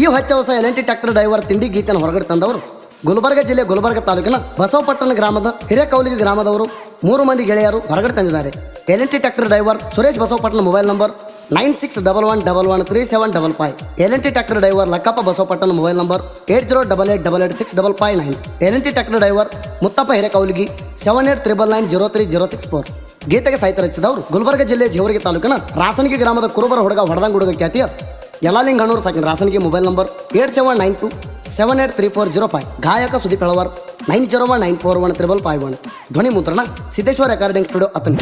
ಈ ಹೊಚ್ಚ ಹೊಸ ಎಲ್&ಟಿ tractor driver ತಿಂಡಿ ಗೀತೆಯನ್ನು ಹೊರಗಡೆ ತಂದವರು ಗುಲ್ಬರ್ಗ ಜಿಲ್ಲೆ ಗುಲ್ಬರ್ಗ ತಾಲೂಕಿನ ಬಸವಪಟ್ಟಣ ಗ್ರಾಮದ ಹಿರೇಕೌಲಿಗೆ ಗ್ರಾಮದವರು 3 ಮಂದಿ ಗೆಳೆಯರು ಹೊರಗಡೆ ತಂದಿದ್ದಾರೆ. L and T tractor driver Suresh Basavapattana, mobile number 9611113755. L and T tractor driver Lakkappa Basavapattana, mobile number 8088886559. L and T tractor driver Muttappa Hirekouligi 7899903064. ಗೀತೆಗೆ ಸಾಹಿತ್ಯ ರಚಿಸಿದವರು ಗುಲ್ಬರ್ಗ ಜಿಲ್ಲೆ ಜೇವರ್ಗಿ ತಾಲೂಕಿನ ರಾಸನಗಿ ಗ್ರಾಮದ ಕುರುಬರ ಹುಡುಗ ಹೊಡೆದಂಗ ಹುಡುಗ ಖ್ಯಾತಿಯ ಯಲಾಲಿಂಗಣ್ಣೂರು ಸಾಕಿನ ರಾಸನಗಿ, ಮೊಬೈಲ್ ನಂಬರ್ 8792783405. ಗಾಯಕ ಸುದೀಪ್ ಹೆಳವರ್ 9019415551. ಧ್ವನಿ ಮುದ್ರಣ ಸಿದ್ದೇಶ್ವರ ರೆಕಾರ್ಡಿಂಗ್ ಸ್ಟುಡಿಯೋ ಅತನ್.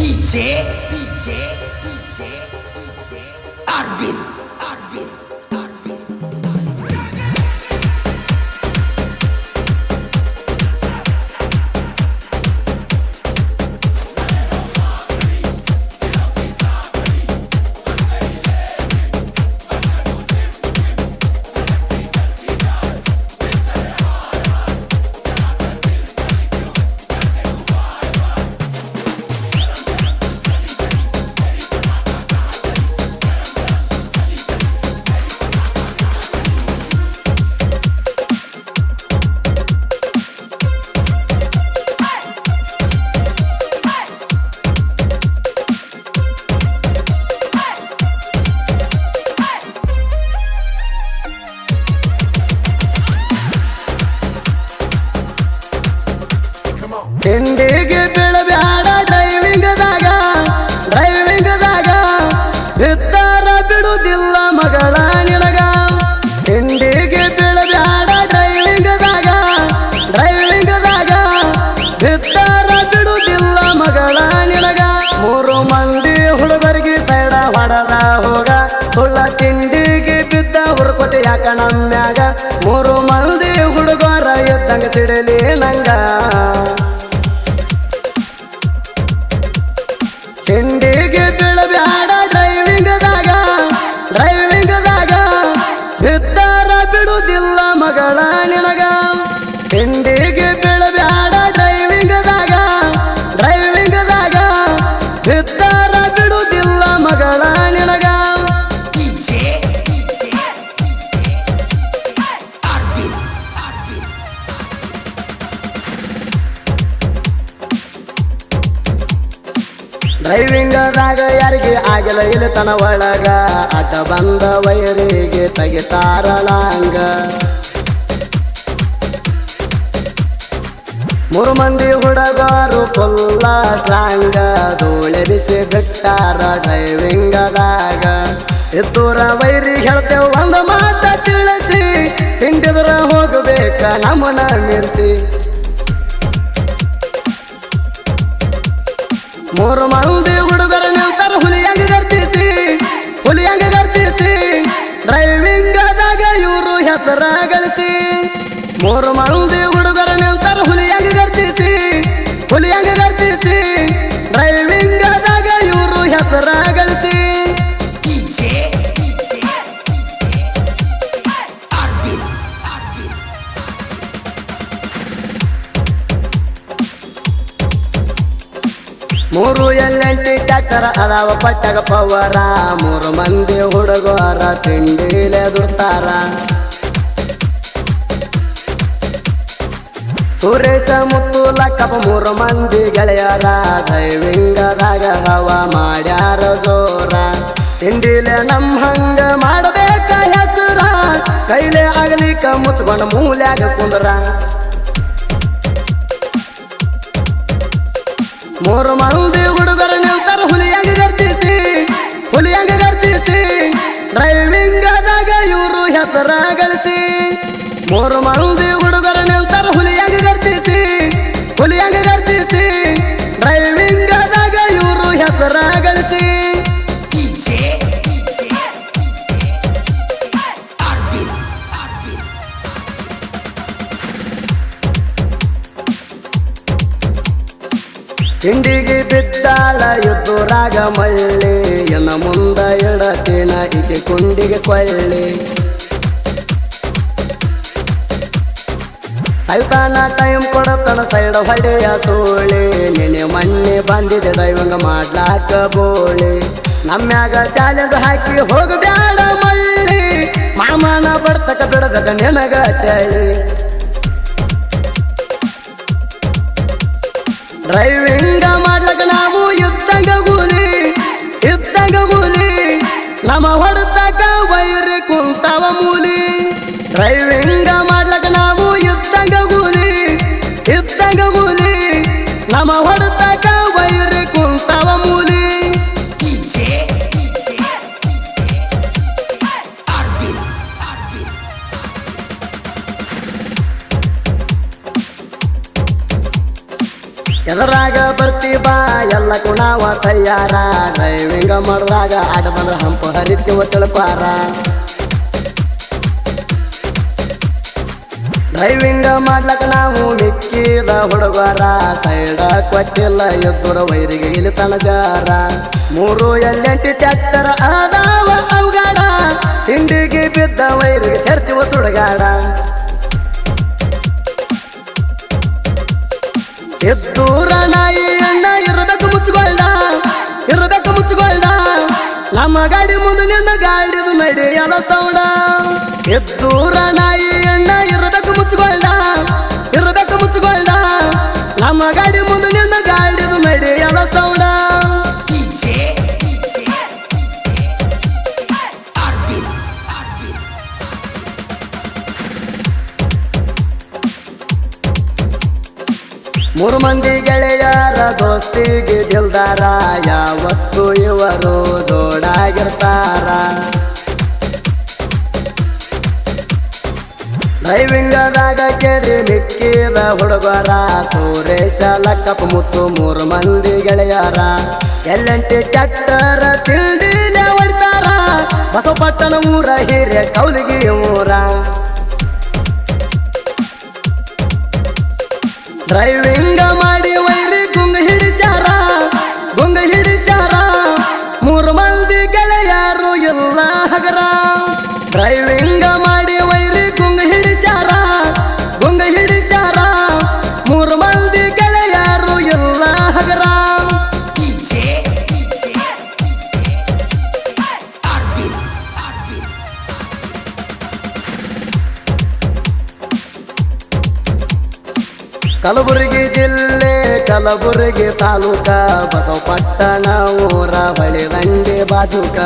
ತಿಂಡಿಗೆ ಬೀಳಬ್ಯಾಡ ಡ್ರೈವಿಂಗದಾಗ ಬಿದ್ದಾರ ಬಿಡುದಿಲ್ಲ ಮಗಳ ನಿನಗ. ತಿಂಡಿಗೆ ಬೀಳಬ್ಯಾಡ ಡ್ರೈವಿಂಗದಾಗ ಬಿದ್ದಾರ ಬಿಡುದಿಲ್ಲ ಮಗಳ ನಿನಗ. 3 ಮಂದಿ ಹುಡುಗರಿಗೆ ಸೈಡ ಹೊಡದ ಹೋಗ, ಸುಳ್ಳ ತಿಂಡಿಗೆ ಬಿದ್ದ ಹುರ್ಕೋತಿ ಯಾಕ ನಮ್ಮ್ಯಾಗ. 3 ಮಂದಿ ಹುಡುಗರ ಎದ್ದಂಗ ಸಿಡಲಿ ನಂಗ. ತಿಂಡಿಗೆ ಬೀಳಬ್ಯಾಡ ಡ್ರೈವಿಂಗದಾಗ ಬಿದ್ದಾರ ಬಿಡುದಿಲ್ಲ ಮಗಳ ನಿನಗ. ತಿಂಡಿಗೆ ಬೀಳಬ್ಯಾಡ ಡ್ರೈವಿಂಗದಾಗ ಬಿದ್ದಾರ ಬಿಡುದಿಲ್ಲ ಮಗಳ ನಿನಗ. ಡ್ರೈವಿಂಗದಾಗ ಯಾರಿಗೆ ಆಗಿಲ್ಲ ಇಲ್ಲತನ ಒಳಗ, ಅಡ್ಡ ಬಂದ ವೈರಿಗೆ ತೆಗಿತಾರ ಲಾಂಗ. 3 ಮಂದಿ ಹುಡುಗರು ಫುಲ್ಲ ಟ್ರಾಂಗ, ಧೂಳೆರಿಸಿ ಬಿಟ್ಟಾರ ಡ್ರೈವಿಂಗದಾಗ. ಇದ್ದೂರ ವೈರಿ ಹೇಳ್ತೇವೆ ಒಂದು ಮಾತ ತಿಳಿಸಿ, ತಿಂಡಿದ್ರ ಹೋಗಬೇಕ ನಮ್ಮನ ಮೀರಿಸಿ. 3 ಮಂದಿ ಹುಡುಗರ ನಿಲ್ತಾರ ಹುಲಿಯಂಗ ಗರ್ತಿಸಿ ಡ್ರೈವಿಂಗದಾಗ ಇವರು ಹೆಸರ ಗಳಿಸಿ. 3 ಮಂದಿ ಹುಡುಗರ ನಿಲ್ತಾರ ಹುಲಿಯಂಗ ಗರ್ತಿಸಿ ಡ್ರೈವಿಂಗದಾಗ ಇವರು ಹೆಸರ ಗಳಿಸಿ. ಮೂರು ಎಲ್&ಟಿ ಟ್ರ್ಯಾಕ್ಟರ್ ಅದಾವ ಪಟ್ಟಗ ಪವರ, 3 ಮಂದಿ ಹುಡುಗರ ತಿಂಡಿಲೆ ದುಡ್ತಾರ. ಸುರೇಶ ಮುತ್ತು ಲಕ್ಕಪ್ಪ 3 ಮಂದಿ ಗೆಳೆಯರ, ಡ್ರೈವಿಂಗದಾಗ ಹವ ಮಾಡ್ಯಾರ ಜೋರ. ತಿಂಡಿಲೆ ನಮ್ಮ ಹಂಗ ಮಾಡಬೇಕ ಹೆಸರ, ಕೈಲೆ ಆಗಲಿಕ್ಕ ಮುತ್ಕೊಂಡ ಮೂಲ್ಯಾಗ ಕುಂದ್ರ. 3 ಮಂದಿ ಹುಡುಗರು ನಿಲ್ತಾರ ಹುಲಿಯಂಗ ಗರ್ತಿಸಿ ಡ್ರೈವಿಂಗದಾಗ ಇವರು ಹೆಸರ ಗಳಿಸಿ. 3 ಮಂದಿ ಹುಡುಗರು ನಿಲ್ತಾರ ಹುಲಿಯಂಗ ಗರ್ತಿಸಿ ಡ್ರೈವಿಂಗದಾಗ ಇವರು ಹೆಸರ ಗಳಿಸಿ. ತಿಂಡಿಗೆ ಬಿದ್ದಾಳ ಎದ್ದುರಾಗ ಮಳ್ಳಿ, ಎನ್ನ ಮುಂದ ಎಡತಿನ ಈಕೆ ಕುಂಡಿಗೆ ಕೊಳ್ಳಿ. ಸೈತಾನ ಟೈಮ್ ಕೊಡತನ ಸೈಡ್ ಹೊಡೆಯ ಸೋಳಿ, ನೆನೆ ಮಣ್ಣೆ ಬಂದಿದೆ ಡ್ರೈವಿಂಗ್ ಮಾಡ್ಲಾಕ ಬೋಳಿ. ನಮ್ಮ್ಯಾಗ ಚಾಲೆಂಜ್ ಹಾಕಿ ಹೋಗಬ್ಯಾಡ ಮಳ್ಳಿ, ಮಾಮನ ಬರ್ತಕ ಬೀಳಬೇಕ ನಿನಗ ಚಳಿ ಡ್ರೈವಿಂಗ ಮಾಡ್ಲಕ ನಾವು ಇದ್ದಂಗ ಗೂಲಿ ನಮ್ಮ ಹೊಡೆತಕ ವೈರಿ ಕುಂತಾವ ಮೂಲಿ ಡ್ರೈವಿಂಗ ಮಾಡ್ಲಕ ನಾವು ಇದ್ದಂಗ ಗೂಲಿ ನಮ್ಮ ಹೊಡೆತಕ ವೈರಿ ಕುಂತಾವ ಮೂಲಿ ಎದರಾಗ ಬರ್ತಿ ಬಾ ಎಲ್ಲಕ್ಕೂ ನಾವ ತಯಾರ ಡ್ರೈವಿಂಗ ಮಾಡಿದಾಗ ಆಟ ಬಂದ್ರ ಹಂಪ ಹರಿತೀವ ತಿಳ್ಪಾರ ಡ್ರೈವಿಂಗ ಮಾಡ್ಲಕ್ಕ ನಾವು ಮಿಕ್ಕಿದ ಹುಡುಗರ ಸೈಡ ಕೊಟ್ಟಿಲ್ಲ ಎದ್ದುರ ವೈರಿಗೆ ಇಲ್ಲಿ ತನಜಾರ 3 L8 ಟ್ರ್ಯಾಕ್ಟರ್ ಆದಾವ ಅವಗಾಡ ತಿಂಡಿಗೆ ಬಿದ್ದ ವೈರಿಗೆ ಸೇರಿಸುವ ಸುಡಗಾಡ ಎದ್ದೂರ ನಾಯಿ ಅಣ್ಣ ಇರಬೇಕು ಮುಚ್ಚುಗೊಳ್ಳ ನಮ್ಮ ಗಾಡಿ ಮುಂದೆ ನಿನ್ನ ಗಾಡಿದು ನಡೆಯಲ್ಲ ಸೌಂಡ ಎದ್ದೂರ ನಾಯಿ ಅಣ್ಣ ಇರಬೇಕು ಮುಚ್ಚುಗೊಳ್ಳ ನಮ್ಮ ಗಾಡಿ ಮುಂದೆ ನಿನ್ನ ಗಾಡಿದು ನಡೆಯಲ್ಲ ಸೌಂಡ ಮೂರು ಮಂದಿ ಗೆಳೆಯರ ದೋಸ್ತಿಗೆ ದಿಲ್ದಾರ ಯಾವತ್ತು ಇವರು ಜೋಡಾಗಿರ್ತಾರ ಡ್ರೈವಿಂಗದಾಗ ಕೇಳಿ ಮಿಕ್ಕಿದ ಹುಡುಗರ ಸುರೇಶ ಲಕ್ಕಪ್ಪ ಮುತ್ತು 3 ಮಂದಿ ಗೆಳೆಯರ L8 ಟ್ರ್ಯಾಕ್ಟರ್ ತಿಂಡಿಲೆ ಹೊಡಿತಾರ ಬಸವಪಟ್ಟಣ ಊರ ಹಿರಿಯ ಕೌಲಿಗಿ ಊರ ಡ್ರೈವಿಂಗ ಮಾಡಿ ವೈರಿ ಗುಂಗ ಹಿಡಿಚಾರ 3 ಮಂದಿ ಗೆಳೆಯರು ಎಲ್ಲ ಹಗರ ಡ್ರೈವಿಂಗ ಮಾಡಿ ವೈರಿ ಗುಂಗ ಹಿಡಿಚಾರ 3 ಮಂದಿ ಗೆಳೆಯರು ಎಲ್ಲ ಹಗರ ಕಲಬುರಗಿ ಜಿಲ್ಲೆ ಕಲಬುರಗಿ ತಾಲೂಕ ಬಸವಪಟ್ಟಣ ಊರ ಹೊಳೆದಂಡೆ ಬಾಜುಕ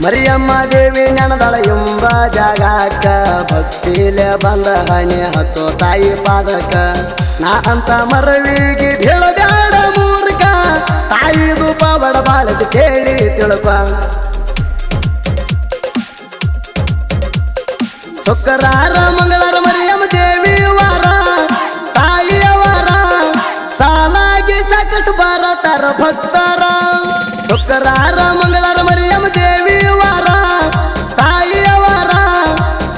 ಮರಿಯಮ್ಮ ದೇವಿ ನೆನದಳ ಎಂಬ ಜಾಗಕ್ಕ ಭಕ್ತಿಲೆ ಬಂದ ಹಣೆ ಹಚ್ಚೋ ತಾಯಿ ಪಾದಕ ನಾ ಅಂತ ಮರವಿಗೆ ಬೀಳಬ್ಯಾಡ ಮೂರ್ಖ ತಾಯಿದು ಪಾವಡ ಬಾಳದ ಕೇಳಿ ತಿಳ್ಕ ಶುಕ್ರವಾರ ಮಂಗಳವಾರ ಮರಿಯಮ್ಮ ದೇವಿ ವಾರ ತಾಯಿಯ ವಾರ ಸಾಲಾಗಿ ಸಾಕಷ್ಟು ಬಾರತಾರ ಭಕ್ತರ ಶುಕ್ರವಾರ ಮಂಗಳವಾರ ಮರಿಯಮ್ಮ ದೇವಿ ವಾರ ತಾಯಿಯ ವಾರ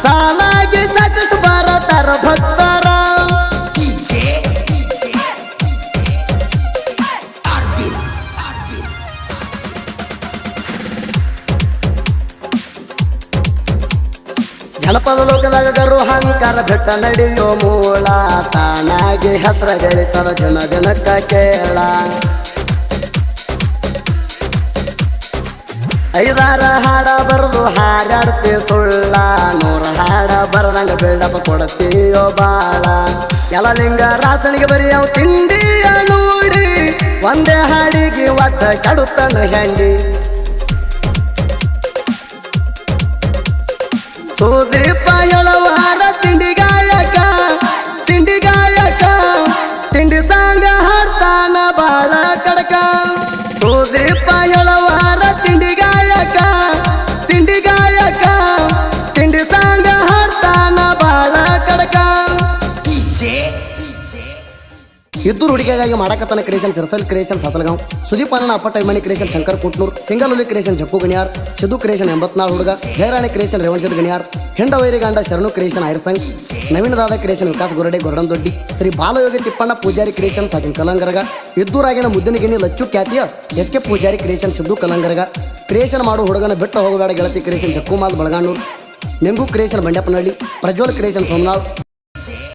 ಸಾಲಾಗಿ ಸಾಕಷ್ಟು ಬಾರತಾರ ಭಕ್ತರ ಜನಪದ ಲೋಕದಾಗ ಗರು ಹಂಕಾರ ಬೆಟ್ಟ ನಡೆಯೋ ಮೂಲ ತಾನಾಗಿ ಹೆಸರ ಬೆಳಿತದ ಜನಕ್ಕ ಕೇಳ 5-6 ಹಾಡ ಬರೆದು ಹಾಡಾಡ್ತಿ ಸುಳ್ಳ 100 ಹಾಡ ಬರದಂಗ ಬಿಲ್ಡಪ್ಪ ಕೊಡ್ತೀಯೋ ಬಾಳ ಯಲಲಿಂಗ ರಾಸನಿಗೆ ಬರಿಯವು ತಿಂಡಿಯ ನೋಡಿ ಒಂದೇ ಹಾಡಿಗೆ ಒಟ್ಟ ಕಡುತ್ತನ ಹೆಂಡಿ ಸುದೀಪ ಹೇಳವಾರ ತಿಂಡಿ ಗಾಯಕ ತಿಂಡಿ ಸಾಂಗ ಹಾಡ್ತಾನ ಬಾಳ ಕಡಕ ಸುದೀಪ ಹೇಳವಾರ ತಿಂಡಿ ಗಾಯಕ ತಿಂಡಿ ಸಾಂಗ ಹಾಡ್ತಾನ ಬಾಳ ಕಡಕ ಇದ್ದು ಹುಡುಗಿಗಾಗಿ ಮಾಡಕತ್ತನ ಕ್ರಿಯೇಷನ್ ಸಿರಸಲ್ ಕ್ರಿಯೇಷನ್ ಸಾತಲಗಾಂವ್ ಸುದೀಪ್ ಅಣ್ಣ ಅಪ್ಪ ಟೈಮಣಿ ಕ್ರಿಯೇಷನ್ ಶಂಕರ್ ಕುಟ್ನೂರ್ ಸಿಂಗಲುಲಿ ಕ್ರಿಯೇಷನ್ ಜಪ್ಪು ಗಣಿಯಾರ್ ಸಿದ್ದು ಕ್ರಿಯೇಷನ್ 84 ಹುಡುಗ ಜಯರಾಣಿ ಕ್ರಿಯೇಷನ್ ರೇವಣಸಿದ್ ಗಣಿಯಾರ್ ಹೆಂಡ ವೈರಿಗಾಂಡ ಶರಣು ಕ್ರಿಯೇಷನ್ ಐರ್ಸಂಗ್ ನವೀನ ದಾದ ಕ್ರಿಯೇಷನ್ ವಿಕಾಸ್ ಗೊರಡೆ ಗೊರಡಂದೊಡ್ಡಿ ಶ್ರೀ ಬಾಲಯೋಗಿ ತಿಪ್ಪಣ್ಣ ಪೂಜಾರಿ ಕ್ರಿಯೇಷನ್ ಸಾಕಿನ್ ಕಲಂಗರಗ ಇದ್ದೂರಾಗಿನ ಮುದ್ದಿನಗಿಣಿ ಲಚ್ಚು ಖ್ಯಾತಿಯ S K Pujari creation Siddu ಕಲಂಗರಗ ಕ್ರಿಯೇಷನ್ ಮಾಡೋ ಹುಡುಗನ ಬಿಟ್ಟು ಹೋಗಬೇಡ ಗೆಳತಿ ಕ್ರಿಯೇಷನ್ ಜಕ್ಕುಮಾಲ್ ಬಳಗಾಣೂರ್ ನೆಂಗು ಕ್ರಿಯೇಷನ್ ಬಂಡೆಪ್ಪನಹಳ್ಳಿ ಪ್ರಜ್ವಲ್ ಕ್ರಿಯೇಷನ್ ಸೋಮನಾಳ್